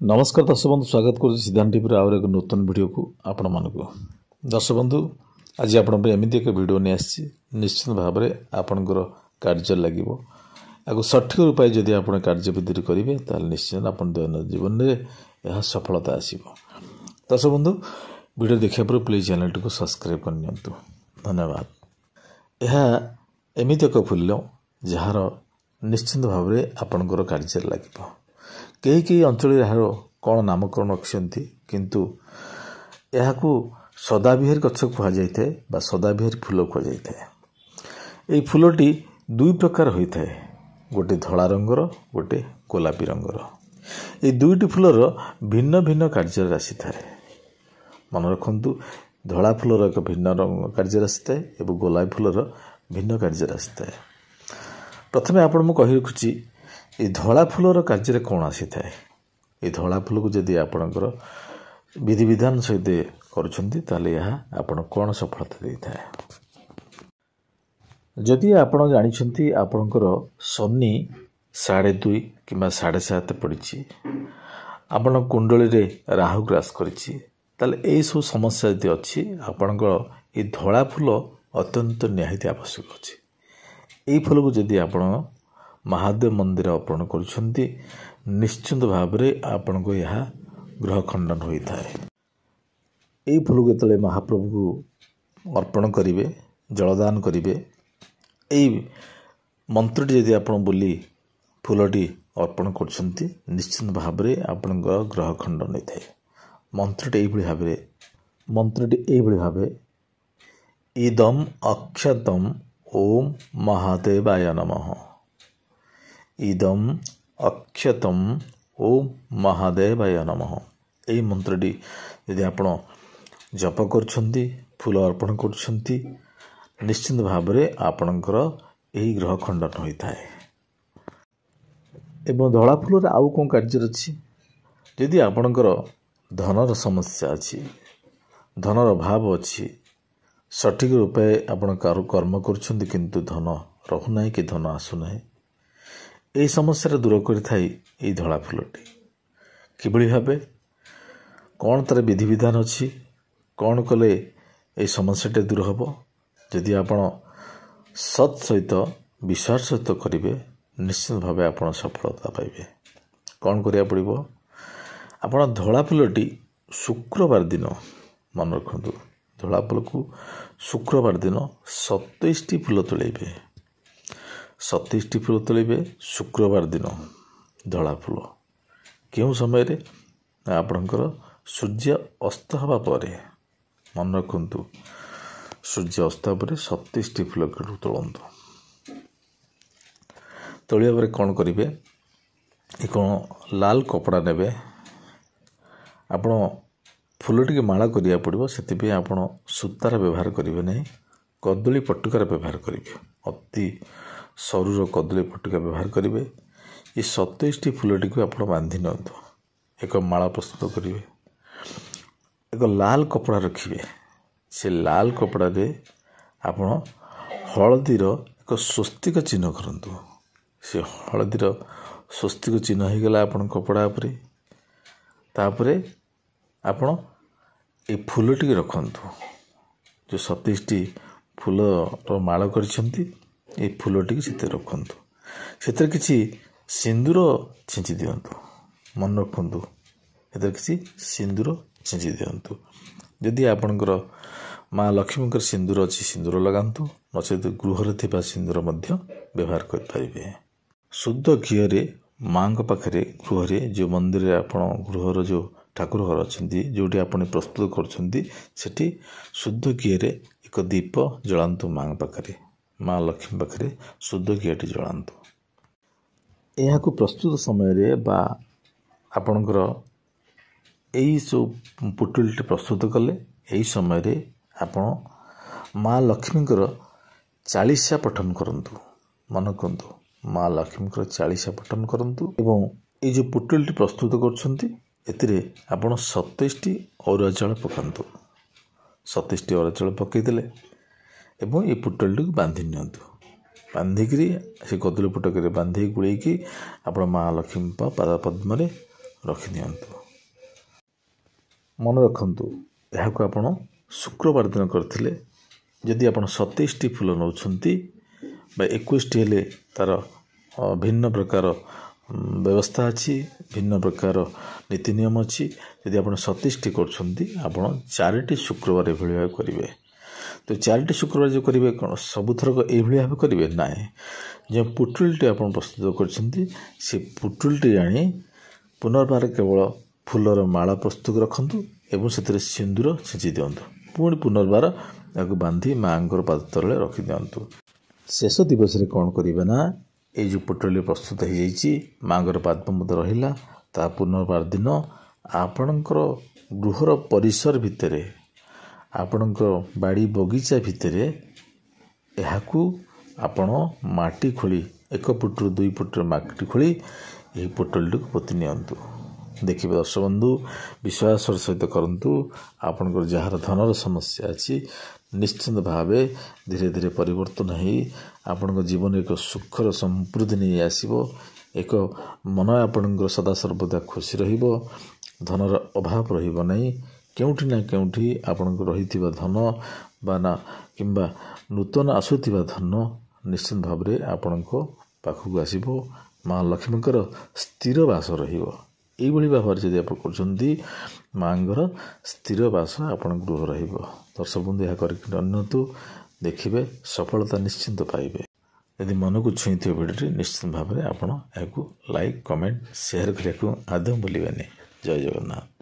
नमस्कार दर्शक बंधु स्वागत कर सिद्धांत टीवी आउर एक नूतन वीडियो को आपण मानक दर्शक बंधु आज आपमती एक वीडियो नहीं आसी निश्चित भाव में आपंकर कार्य लगे या सठिक उपाय जदि आप कार्यविधि करेंगे निश्चित आप दैनिक जीवन में यह सफलता आसब। दर्शक बंधु वीडियो देखा पर प्लीज चैनल टी सब्सक्राइब करनी धन्यवाद। यह एमती एक फूल जार निश्चित भाव में आपंकर कार्य लगे कई कई अंचल यार कौन नामकरण रखिंट किंतु यह सदाबिहारी गछ कहुए सदाबिहारी फूल कहुए। ये फूलटी दुई प्रकार होता है, गोटे धला रंगर गोटे गोलापी रंगर। ये दुईटी फूलर भिन्न भिन्न कार्य राशि थाए। मन रखु धला फूलर एक भिन्न रंग कार्य राशि थाए और गोलापी फूलर भिन्न कार्य राशि थाए। प्रथमे आपण मु कहि रखुची ये धला फूलर कार्य कौन आसी थाए। ये धला फूल को जदि आपणकर विधि विधान सहित करुछंती ताले यह आपण कौन सफलता दे थाए। जदि आपण जानिछंती आपणकर शनि 2.5 किंबा 7.5 पड़ी आपण कुंडली रे राहु ग्रास करिछि ताले एई सब समस्या जदि अछि आपणकर ये धला फूल अत्यंत निहायती आवश्यक अछि। एई फूल को जदि आपण महादेव मंदिर अर्पण करुछंती निश्चित भाव में आपण को यह ग्रह खंडन होता है। यही फूल को जो महाप्रभु को अर्पण करेंगे जलदान करेंगे यही मंत्रटी जदि आप बोली फूलटी अर्पण करुछंती निश्चित भाव में आपण ग्रह खंडन होता है। मंत्रटी यही भाव इदम अक्षतम ओम महादेवाय नमः। इदम अक्षतम ओम महादेवाय नमः। यही मंत्रटी यदि आप जप कर फूल अर्पण कर निश्चित भाव में आपणकर यही ग्रह खंडन होता है। एवं धला फूल आउ कौन कार्य अच्छी जदि आपणकर धनर समस्या अच्छी धनर अभाव अच्छी सठिक रूपे आपण कर्म कर किंतु धन रहूना कि धन आसुना यही समस्या दूर कर धला फूलटी किभली भावे कौन तार विधि विधान अच्छी कौन कले ये समस्याटे दूर हम जदि आप सत् सहित विश्वास सहित करेंगे निश्चित भाव आप सफलता पाइबे। कौन करिया पड़िबो आप धला फूलटी शुक्रवार दिन मन रखु धला फूल को शुक्रवार दिन 27 फूल तोड़े 27 फूल तोड़े शुक्रवार दिन धला फूल क्यों समय रे आपणकर सूर्य अस्त हवा पर मन रखु सूर्य अस्त पर 27 फूल तोड़ू तोलिया पर कौन करेंगे कौन लाल कपड़ा नेबे आपण फूल टी माला करिया पड़ो से आप सूतार व्यवहार करेंगे नहीं कदली पटुकार व्यवहार करेंगे अति सरुर कदली पटुका व्यवहार करेंगे। ये 27 फूलटी को आप बांधि नि एक माला प्रस्तुत करेंगे एक लाल कपड़ा रखिए से लाल कपड़ा रे आप हलदीर एक स्वस्तिक चिन्ह करंतु से हलदीर स्वस्तिक चिन्ह हो गला आपण कपड़ा उपरे तापरे आपण ए फूलटी रखंतु जो 27 फूल माला करिसेंती ए फूलटी से रखंतु से किसी सिंदूर छिंची दिंतु मन रखु ए किसी सिंदूर छिंची दिंतु जदि आपणकर माँ लक्ष्मी सिंदूर अच्छी सिंदूर लगातु नचेत गृह थिबा सिंदूर व्यवहार करें। शुद्ध घी माँ पाखे गृह जो मंदिर आप गृहर जो ठाकुर घर अच्छा जोटी आप प्रस्तुत कर शुद्ध घी एक दीप जलांतु माँ पाखे माँ लक्ष्मी पाखे शुद्ध घीटी जलांतु। यह प्रस्तुत समय बा आपणकर यही सब पुटुलटी प्रस्तुत कले यही समय आपण माँ लक्ष्मी 40 पठन करंतु मन करंतु माँ लक्ष्मी 40 पठन करंतु एवं ये जो पुटुलटी प्रस्तुत करछंती एतिरे आपण 27 अरुआ चाउल पकांतु 27 अरुआ चाउल पकईदेले एवं ये पुटुलटी को बांधि नियंतु बांधिकी से कदली पुटक बांधिक गुड़ेकी आप माँ लक्ष्मी पाद पद्म ରଖିଦିଅନ୍ତୁ। ମନେ ରଖନ୍ତୁ, ଏହାକୁ ଆପଣ ଶୁକ୍ରବାର ଦିନ କରିଥିଲେ ଯଦି ଆପଣ 27ଟି ଫୁଲ ନେଉଛନ୍ତି ବା 21ଟି ହେଲେ ତା'ର ଭିନ୍ନ ପ୍ରକାର ବ୍ୟବସ୍ଥା ଅଛି, ଭିନ୍ନ ପ୍ରକାର ନୀତି ନିୟମ ଅଛି। ଯଦି ଆପଣ 27ଟି କରୁଛନ୍ତି ଆପଣ 4ଟି ଶୁକ୍ରବାର ଏଭଳି ଭାବେ କରିବେ। ତ 4ଟି ଶୁକ୍ରବାର ଯେଉଁ କରିବେ କ'ଣ ସବୁଥରକ ଏଇଭଳି ଭାବେ କରିବେ? ନାହିଁ। ଯେଉଁ ପୁଟୁଳିଟି ଆପଣ ପ୍ରସ୍ତୁତ କରିଛନ୍ତି ସେ ପୁଟୁଳିଟି ଆଣି ପୁନର୍ବାର କେବଳ ଫୁଲର ମାଳ ପ୍ରସ୍ତୁତ ରଖନ୍ତୁ ଏବଂ ସେଥିରେ ସିନ୍ଦୁର ଛିଞ୍ଚି ଦିଅନ୍ତୁ। ପୁଣି ପୁନର୍ବାର ତାକୁ ବାନ୍ଧି ମାଆଙ୍କର ପାଦ ତଳେ ରଖିଦିଅନ୍ତୁ। ଶେଷ ଦିବସରେ କ'ଣ କରିବେ ନା ଏଇ ଯେଉଁ ପୁଟୁଳି ପ୍ରସ୍ତୁତ ହୋଇଯାଇଛି ମାଆଙ୍କର ପାଦ ମଧ୍ୟ ରହିଲା, ତା ପୁନର୍ବାର ଦିନ ଆପଣଙ୍କର ଗୃହର ପରିସର ଭିତରେ, ଆପଣଙ୍କ ବାଡ଼ି ବଗିଚା ଭିତରେ ଏହାକୁ ଆପଣ ମାଟି ଖୋଳି 1 ଫୁଟରୁ 2 ଫୁଟର ମାଟି ଖୋଳି ଏହି ପୋଟଳଟିକୁ ପୋତି ନିଅନ୍ତୁ। ଦେଖିବେ ଦର୍ଶକ ବନ୍ଧୁ, ବିଶ୍ୱାସର ସହିତ କରନ୍ତୁ। ଆପଣଙ୍କର ଯାହାର ଧନର ସମସ୍ୟା ଅଛି ନିଶ୍ଚିନ୍ତ ଭାବେ ଧୀରେ ଧୀରେ ପରିବର୍ତ୍ତନ ହେଇ ଆପଣଙ୍କ ଜୀବନରେ ଏକ ସୁଖର ସମୃଦ୍ଧି ନେଇ ଆସିବ। ଏକ ମନ ଆପଣଙ୍କର ସଦାସର୍ବଦା ଖୁସି ରହିବ, ଧନର ଅଭାବ ରହିବ ନାହିଁ। କେଉଁଠି ନା କେଉଁଠି ଆପଣଙ୍କୁ ରହିଥିବା ଧନ ବା ନା କିମ୍ବା ନୂତନ ଆସୁଥିବା ଧନ ନିଶ୍ଚିନ୍ତ ଭାବରେ ଆପଣଙ୍କ ପାଖକୁ ଆସିବ। ମା ଲକ୍ଷ୍ମୀଙ୍କର ସ୍ଥିର ବାସ ରହିବ। ଏଇଭଳି ଭାବରେ ଯଦି ଆପଣ କରୁଛନ୍ତି ମାଆଙ୍କର ସ୍ଥିର ବାସ ଆପଣଙ୍କ ଗୃହ ରହିବ। ଦର୍ଶକ ବନ୍ଧୁ ଏହା କରିକି ନିଅନ୍ତୁ, ଦେଖିବେ ସଫଳତା ନିଶ୍ଚିନ୍ତ ପାଇବେ। ଯଦି ମନକୁ ଛୁଇଁଥିବ ଭିଡ଼ିଓଟି ନିଶ୍ଚିତ ଭାବରେ ଆପଣ ଏହାକୁ ଲାଇକ୍, କମେଣ୍ଟ, ସେୟାର କରିବାକୁ ଆଦୌ ଭୁଲିବେନି। ଜୟ ଜଗନ୍ନାଥ।